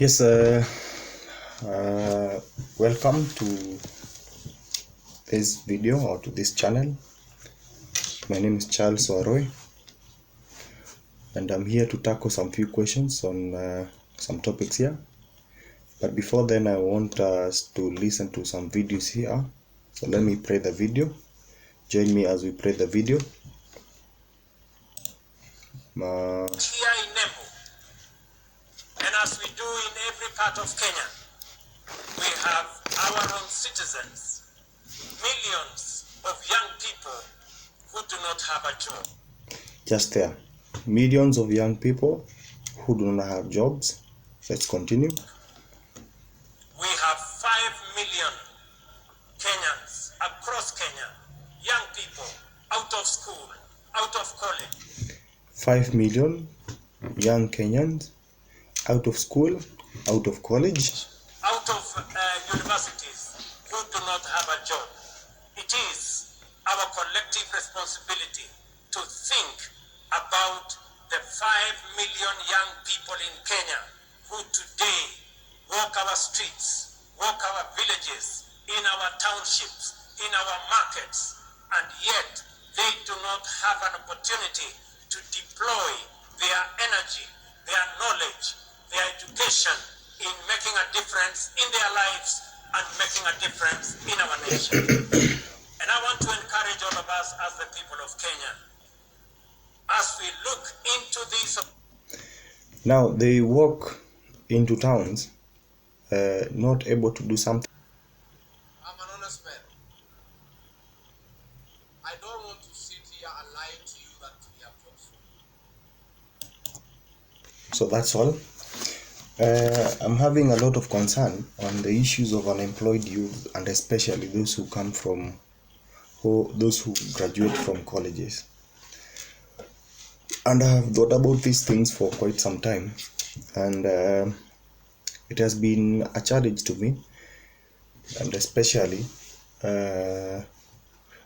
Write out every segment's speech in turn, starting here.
Yes, welcome to this video or to this channel. My name is Charles Waroy, and I'm here to tackle some few questions on some topics here. But before then, I want us to listen to some videos here. So let me play the video. Join me as we play the video. Here in Nembu, and as we do in every part of Kenya, we have our own citizens, millions of young people who do not have a job. Just there, millions of young people who do not have jobs. Let's continue. We have 5 million Kenyans across Kenya, young people out of school, out of college. 5 million young Kenyans out of school, out of college, out of universities who do not have a job. It is our collective responsibility to think about the 5 million young people in Kenya who today walk our streets, walk our villages, in our townships, in our markets, and yet they do not have an opportunity to deploy their energy, their knowledge, their education in making a difference in their lives and making a difference in our nation. And I want to encourage all of us as the people of Kenya, as we look into these. Now they walk into towns not able to do something. I'm an honest man. I don't want to sit here and lie to you that we have jobs for you. So that's all. I'm having a lot of concern on the issues of unemployed youth, and especially those who come from those who graduate from colleges. And I have thought about these things for quite some time, and it has been a challenge to me, and especially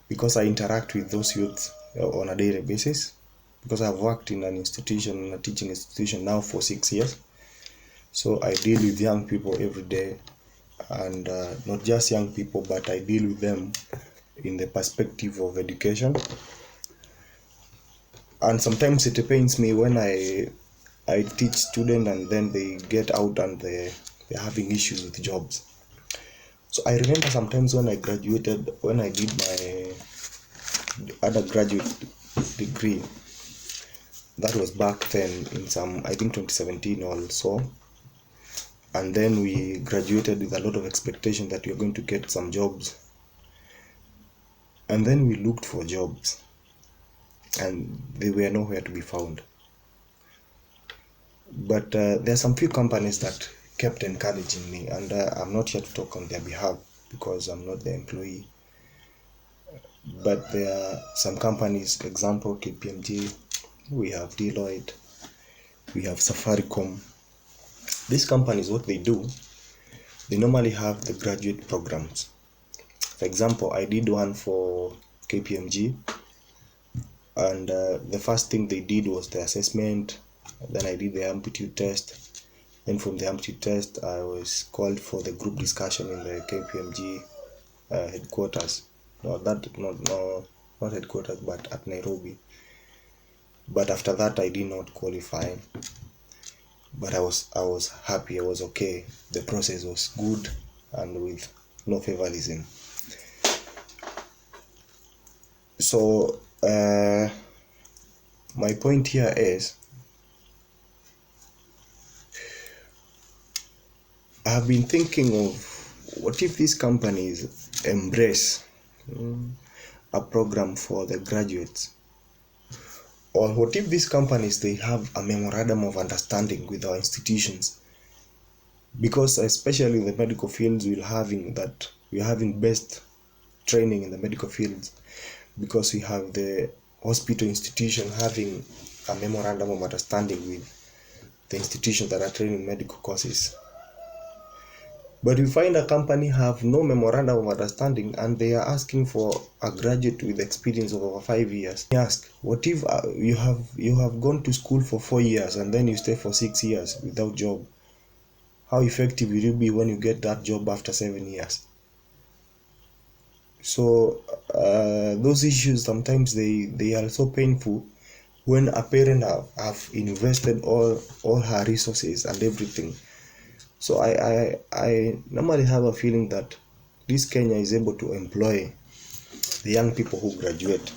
because I interact with those youth on a daily basis, because I've worked in an institution, a teaching institution now for 6 years. So I deal with young people every day, and not just young people, but I deal with them in the perspective of education. And sometimes it pains me when I teach students and then they get out and they're having issues with jobs. So I remember sometimes when I graduated, when I did my undergraduate degree, that was back then in I think 2017 or so. And then we graduated with a lot of expectation that we are going to get some jobs. And then we looked for jobs, and they were nowhere to be found. But there are some few companies that kept encouraging me, and I'm not here to talk on their behalf because I'm not the employee. But there are some companies, example KPMG, we have Deloitte, we have Safaricom. These companies, what they do, they normally have the graduate programs. For example, I did one for KPMG, and the first thing they did was the assessment. Then I did the aptitude test. Then from the aptitude test, I was called for the group discussion in the KPMG headquarters. Not headquarters, but at Nairobi. But after that, I did not qualify. But I was happy. I was okay. The process was good and with no favoritism. So my point here is, I have been thinking of what if these companies embrace a program for the graduates, or what if these companies, they have a memorandum of understanding with our institutions, because especially in the medical fields we're having best training in the medical fields, because we have the hospital institution having a memorandum of understanding with the institutions that are training medical courses. But we find a company have no memorandum of understanding, and they are asking for a graduate with experience of over 5 years. I ask, what if you have gone to school for 4 years and then you stay for 6 years without job? how effective will you be when you get that job after 7 years? So those issues sometimes they are so painful when a parent have invested all her resources and everything. So I normally have a feeling that this Kenya is able to employ the young people who graduate,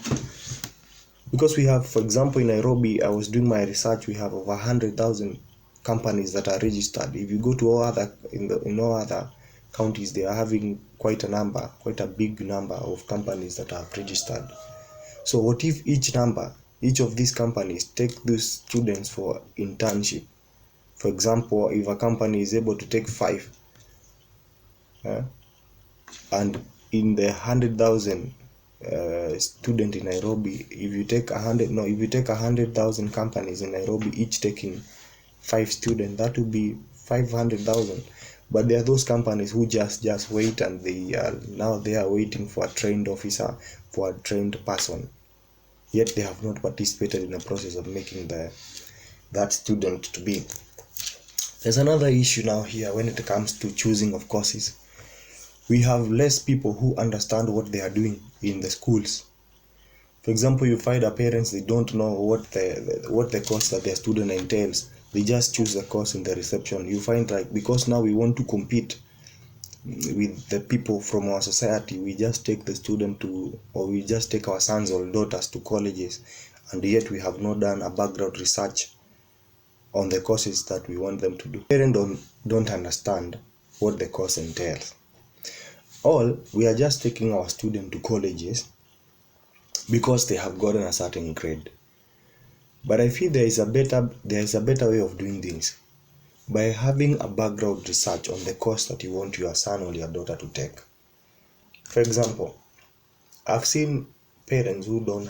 because we have, for example, in Nairobi, I was doing my research, we have over 100,000 companies that are registered. If you go to all other in all other counties, they are having quite a big number of companies that are registered. So what if each of these companies take these students for internship? For example, if a company is able to take 5, and in the 100,000 student in Nairobi, if you take 100,000 companies in Nairobi, each taking 5 students, that would be 500,000. But there are those companies who just wait, and they are waiting for a trained officer, for a trained person, yet they have not participated in the process of making that student to be. There's another issue now here when it comes to choosing of courses. We have less people who understand what they are doing in the schools. For example, you find our parents, they don't know what the course that their student entails. They just choose the course in the reception. You find, like, because now we want to compete with the people from our society, we just take the student or we just take our sons or daughters to colleges, and yet we have not done a background research on the courses that we want them to do. Parents don't understand what the course entails. We are just taking our student to colleges because they have gotten a certain grade. But I feel there is a better way of doing things, by having a background research on the course that you want your son or your daughter to take. For example, I've seen parents who they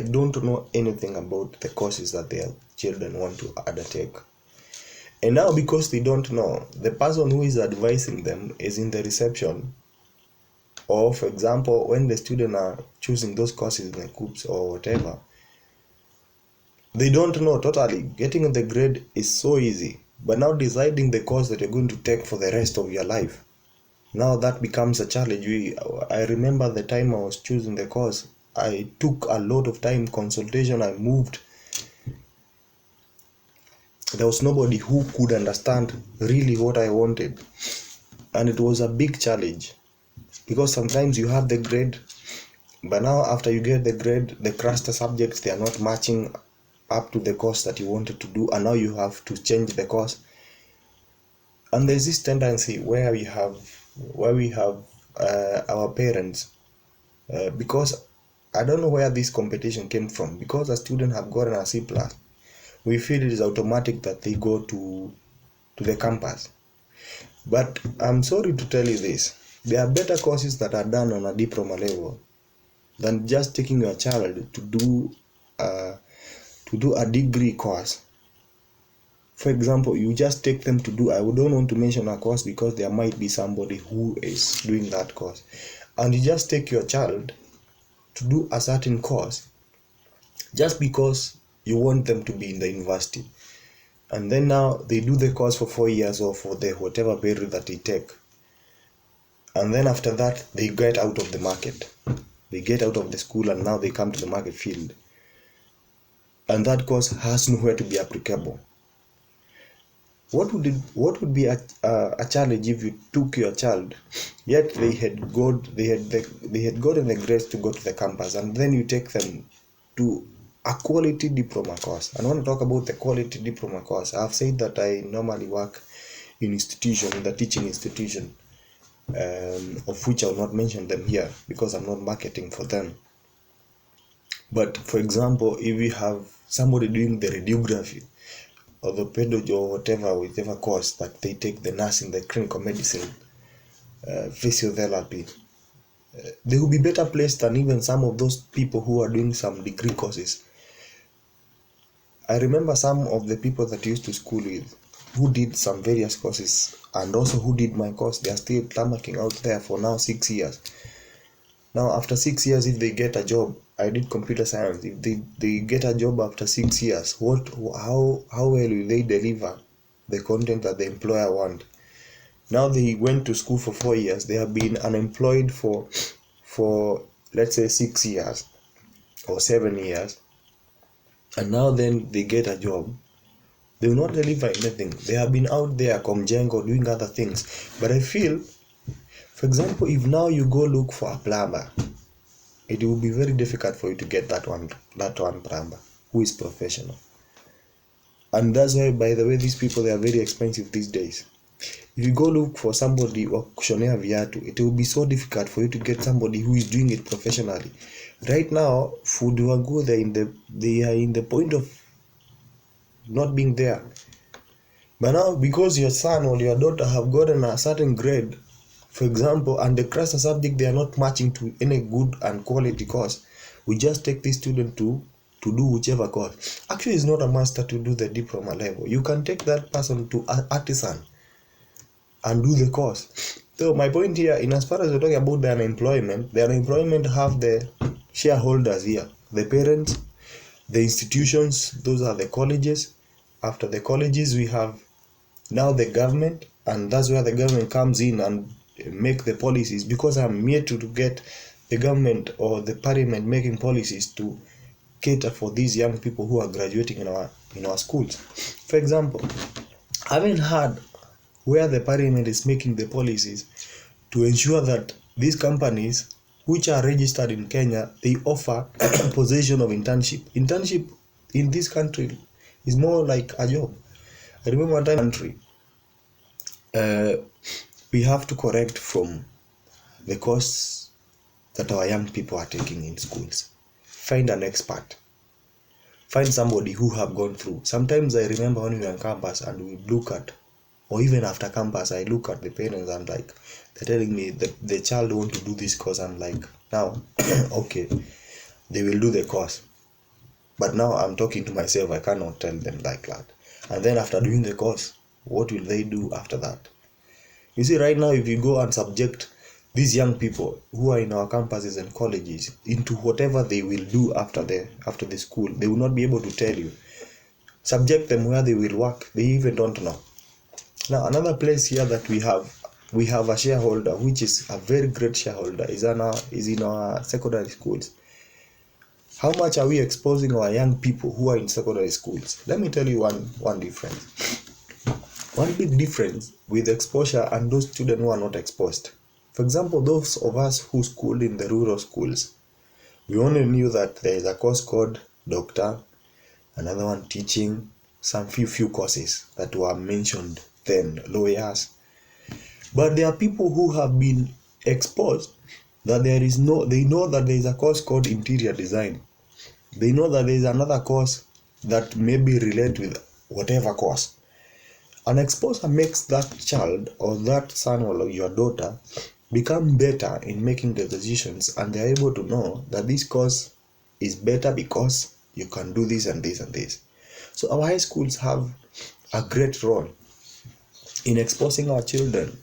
don't know anything about the courses that their children want to undertake. And now, because they don't know, the person who is advising them is in the reception. Or, for example, when the students are choosing those courses in the groups or whatever, they don't know totally. Getting the grade is so easy, but now deciding the course that you're going to take for the rest of your life, now that becomes a challenge. I remember the time I was choosing the course, I took a lot of time, consultation, I moved. There was nobody who could understand really what I wanted, and it was a big challenge, because sometimes you have the grade, but now after you get the grade, the cluster subjects, they are not matching up to the course that you wanted to do, and now you have to change the course. And there's this tendency where we have our parents, because I don't know where this competition came from, because a student have gotten a C+, we feel it is automatic that they go to the campus. But I'm sorry to tell you this, there are better courses that are done on a diploma level than just taking your child to do a degree course. For example, you just take them to do, I don't want to mention a course because there might be somebody who is doing that course, and you just take your child to do a certain course just because you want them to be in the university, and then now they do the course for 4 years or for the whatever period that they take, and then after that they get out of the market, they get out of the school, and now they come to the market field, and that course has nowhere to be applicable. What would be a challenge if you took your child, yet they had gotten the grades to go to the campus, and then you take them to a quality diploma course? And when I talk about the quality diploma course, I've said that I normally work in the teaching institution, of which I will not mention them here because I'm not marketing for them. But for example, if we have somebody doing the radiography or the pedagogy or whatever course that they take, the nursing, the clinical medicine, physiotherapy, they will be better placed than even some of those people who are doing some degree courses. I remember some of the people that I used to school with who did some various courses, and also who did my course. They are still tarmacking out there for now 6 years. Now after 6 years, if they get a job, I did computer science, if they get a job after 6 years, how well will they deliver the content that the employer want. Now they went to school for 4 years, they have been unemployed for let's say 6 years or 7 years, and now then they get a job. They will not deliver anything. They have been out there Komjengo doing other things. But I feel, for example, if now you go look for a plumber, it will be very difficult for you to get that one plumber who is professional. And that's why, by the way, these people, they are very expensive these days. If you go look for somebody wa kushonea viatu, it will be so difficult for you to get somebody who is doing it professionally. Right now, food wangu, they are in the point of not being there. But now, because your son or your daughter have gotten a certain grade, for example, and the class subject they are not matching to any good and quality course, we just take this student to do whichever course. Actually, it's not a master to do the diploma level. You can take that person to artisan and do the course. So my point here, in as far as we're talking about the unemployment have the shareholders here, the parents, the institutions, those are the colleges. After the colleges, we have now the government, and that's where the government comes in and make the policies, because I'm here to get the government or the parliament making policies to cater for these young people who are graduating in our schools. For example, I haven't heard where the parliament is making the policies to ensure that these companies which are registered in Kenya, they offer position of internship. Internship in this country is more like a job. I remember one time country, we have to correct from the course that our young people are taking in schools. Find an expert. Find somebody who have gone through. Sometimes I remember when we were on campus and we look at, or even after campus, I look at the parents and like, they're telling me that the child want to do this course. I'm like, now, okay, they will do the course. But now I'm talking to myself, I cannot tell them like that. And then after doing the course, what will they do after that? You see, right now, if you go and subject these young people who are in our campuses and colleges into whatever they will do after the school, they will not be able to tell you. Subject them where they will work, they even don't know. Now, another place here that we have a shareholder, which is a very great shareholder, is in our secondary schools. How much are we exposing our young people who are in secondary schools? Let me tell you one difference. One big difference with exposure and those students who are not exposed. For example, those of us who schooled in the rural schools, we only knew that there is a course called doctor, another one teaching, some few courses that were mentioned then, lawyers. But there are people who have been exposed that they know that there is a course called interior design. They know that there is another course that maybe relate with whatever course. An exposure makes that child or that son or your daughter become better in making the decisions, and they're able to know that this course is better because you can do this and this and this. So our high schools have a great role in exposing our children.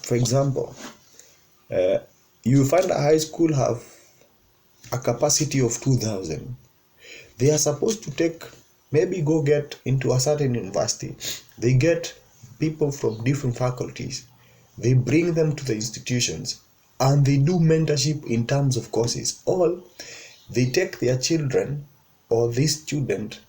For example, you find a high school have a capacity of 2,000. They are supposed to maybe go get into a certain university. They get people from different faculties. They bring them to the institutions and they do mentorship in terms of courses. Or they take their children or this student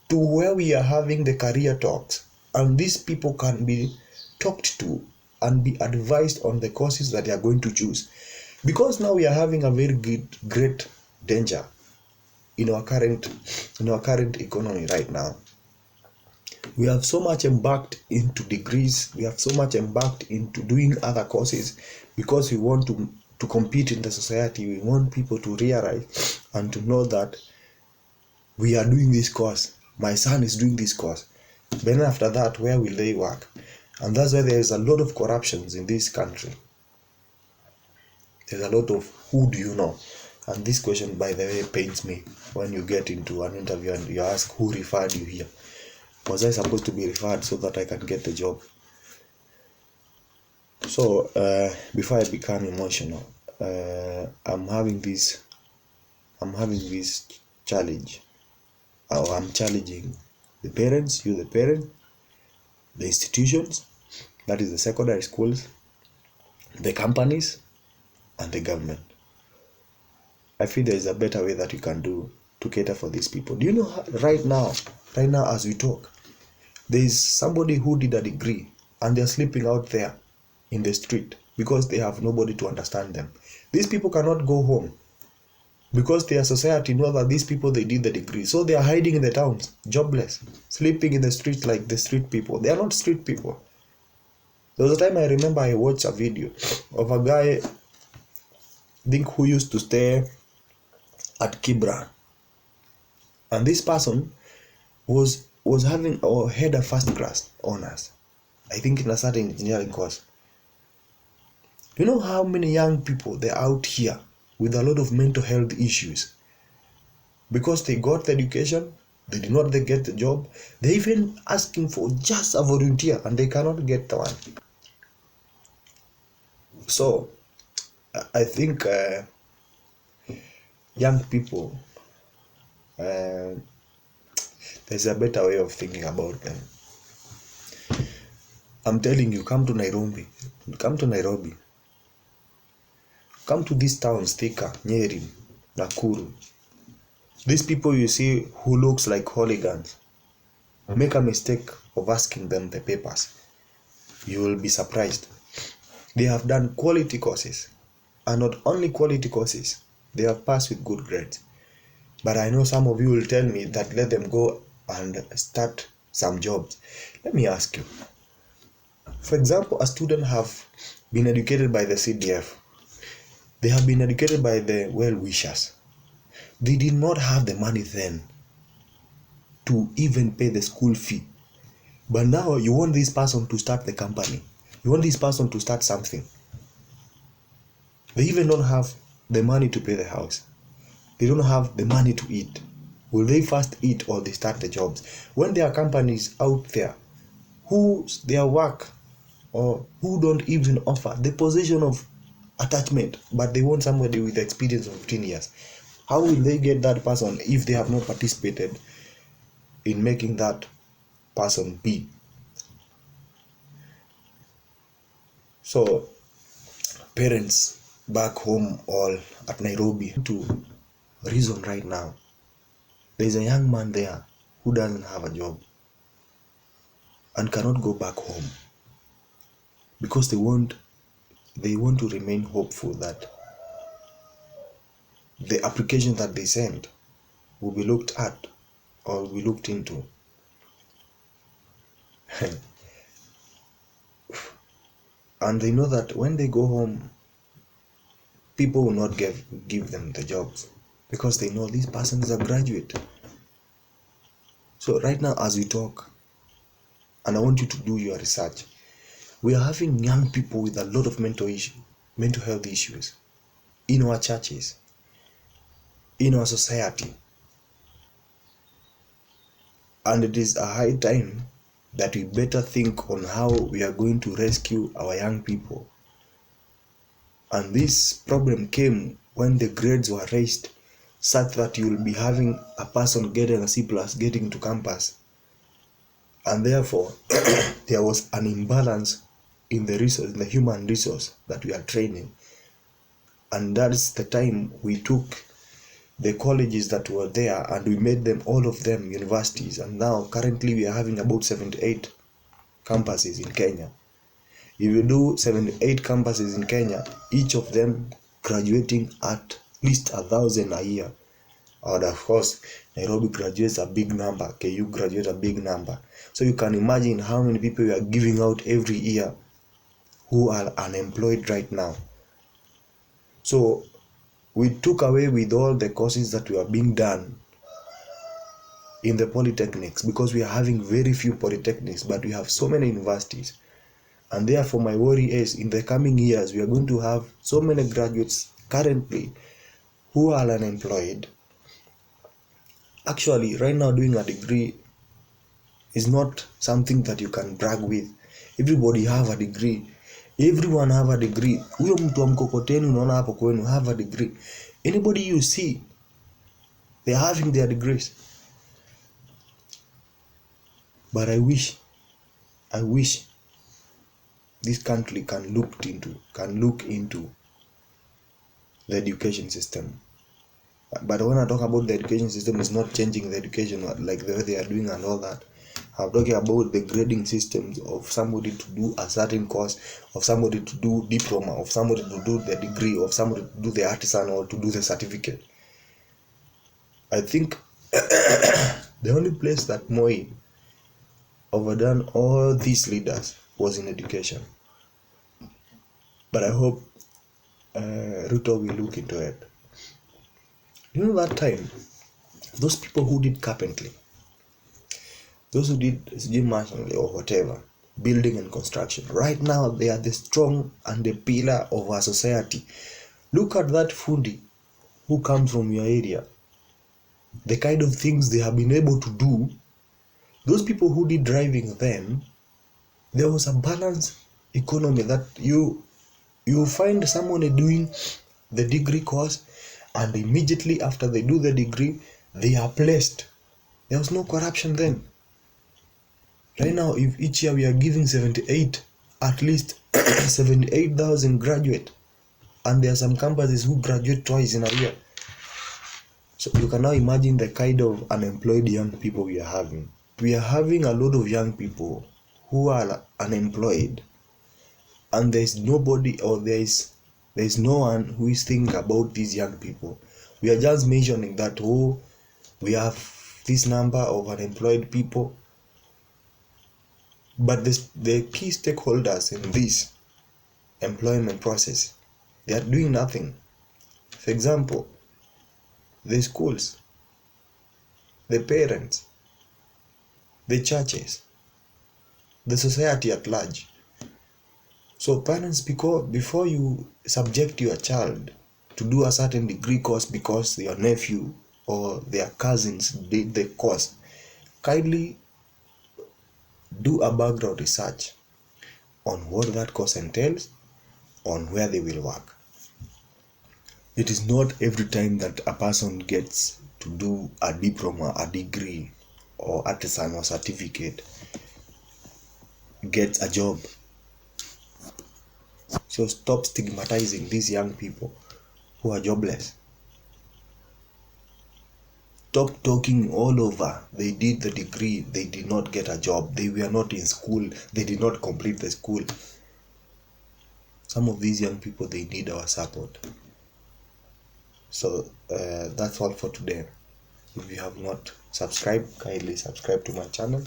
to where we are having the career talks, and these people can be talked to and be advised on the courses that they are going to choose. Because now we are having a very great danger in our current economy right now. We have so much embarked into degrees, we have so much embarked into doing other courses because we want to compete in the society. We want people to realize and to know that we are doing this course. My son is doing this course. Then after that, where will they work? And that's why there is a lot of corruptions in this country. There's a lot of who do you know? And this question, by the way, pains me when you get into an interview and you ask who referred you here. Was I supposed to be referred so that I can get the job? So before I become emotional, I'm having this challenge. I'm challenging the parents, you the parent, the institutions, that is the secondary schools, the companies, and the government. I feel there is a better way that you can do to cater for these people. Do you know how, right now as we talk, there is somebody who did a degree and they're sleeping out there in the street because they have nobody to understand them. These people cannot go home because their society knows that these people, they did the degree. So they are hiding in the towns, jobless, sleeping in the streets like the street people. They are not street people. There was a time I remember I watched a video of a guy, I think, who used to stay at Kibra. And this person was having or had a first class honors, I think in a certain engineering course. You know how many young people they're out here with a lot of mental health issues because they got the education, they did not get the job, they even asking for just a volunteer and they cannot get the one. So I think young people, there's a better way of thinking about them. I'm telling you, come to Nairobi, come to these towns, Thika, Nyeri, Nakuru. These people you see who looks like hooligans, make a mistake of asking them the papers, you will be surprised. They have done quality courses, and not only quality courses, they have passed with good grades. But I know some of you will tell me that let them go and start some jobs. Let me ask you, for example, a student have been educated by the CDF, they have been educated by the well-wishers. They did not have the money then to even pay the school fee. But now you want this person to start the company. You want this person to start something. They even don't have the money to pay the house. They don't have the money to eat. Will they first eat or they start the jobs? When there are companies out there whose their work or who don't even offer the position of attachment, but they want somebody with experience of 15 years. How will they get that person if they have not participated in making that person be? So parents back home or at Nairobi to reason right now. There's a young man there who doesn't have a job and cannot go back home because they want to remain hopeful that the application that they send will be looked at or will be looked into. And they know that when they go home, people will not give them the jobs because they know this person is a graduate. So right now as we talk, and I want you to do your research, we are having young people with a lot of mental health issues in our churches, in our society. And it is a high time that we better think on how we are going to rescue our young people. And this problem came when the grades were raised such that you will be having a person getting a C+ getting to campus. And therefore, there was an imbalance in the resource, in the human resource that we are training. And that's the time we took the colleges that were there and we made them, all of them, universities. And now currently we are having about 78 campuses in Kenya. If you do 78 campuses in Kenya, each of them graduating at least 1,000 a year. And of course, Nairobi graduates a big number, KU graduates a big number. So you can imagine how many people we are giving out every year who are unemployed right now. So we took away with all the courses that were being done in the polytechnics because we are having very few polytechnics, but we have so many universities. And therefore my worry is in the coming years we are going to have so many graduates currently who are unemployed. Actually right now doing a degree is not something that you can brag with. Everybody have a degree. Everyone have a degree. Huyo mtu wa mkokoteni unaona hapo kwenu have a degree. Anybody you see, they are having their degrees. But I wish I wish this country can look into the education system. But when I talk about the education system, it's not changing the education like the way they are doing and all that. I'm talking about the grading systems of somebody to do a certain course, of somebody to do diploma, of somebody to do the degree, of somebody to do the artisan or to do the certificate. I think the only place that Moi overdone all these leaders was in education. But I hope Ruto will look into it. You know that time, those people who did carpentry, those who did masonry or whatever, building and construction, right now they are the strong and the pillar of our society. Look at that fundi who comes from your area, the kind of things they have been able to do. Those people who did driving then, there was a balanced economy that you find someone doing the degree course, and immediately after they do the degree, they are placed. There was no corruption then. Right now, if each year we are giving 78, at least 78,000 graduate, and there are some campuses who graduate twice in a year. So you can now imagine the kind of unemployed young people we are having. We are having a lot of young people who are unemployed, and there is nobody, or there is no one who is thinking about these young people. We are just mentioning that, oh, we have this number of unemployed people, but the key stakeholders in this employment process, they are doing nothing. For example, the schools, the parents, the churches, the society at large. So parents, before you subject your child to do a certain degree course because your nephew or their cousins did the course, kindly do a background research on what that course entails, on where they will work. It is not every time that a person gets to do a diploma, a degree, or artisan or certificate, gets a job. So stop stigmatizing these young people who are jobless. Stop talking all over. They did the degree, they did not get a job. They were not in school, they did not complete the school. Some of these young people, they need our support. So that's all for today. If you have not subscribed, kindly subscribe to my channel.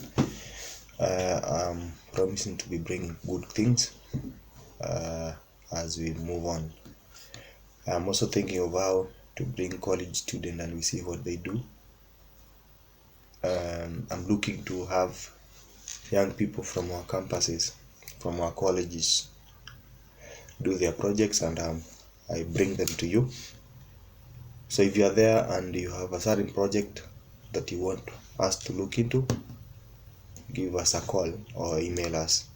I'm promising to be bringing good things as we move on. I'm also thinking of how to bring college students and we see what they do. I'm looking to have young people from our campuses, from our colleges, do their projects, and I bring them to you. So if you are there and you have a certain project that you want us to look into, give us a call or email us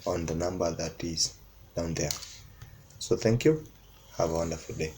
on the number that is down there. So thank you. Have a wonderful day.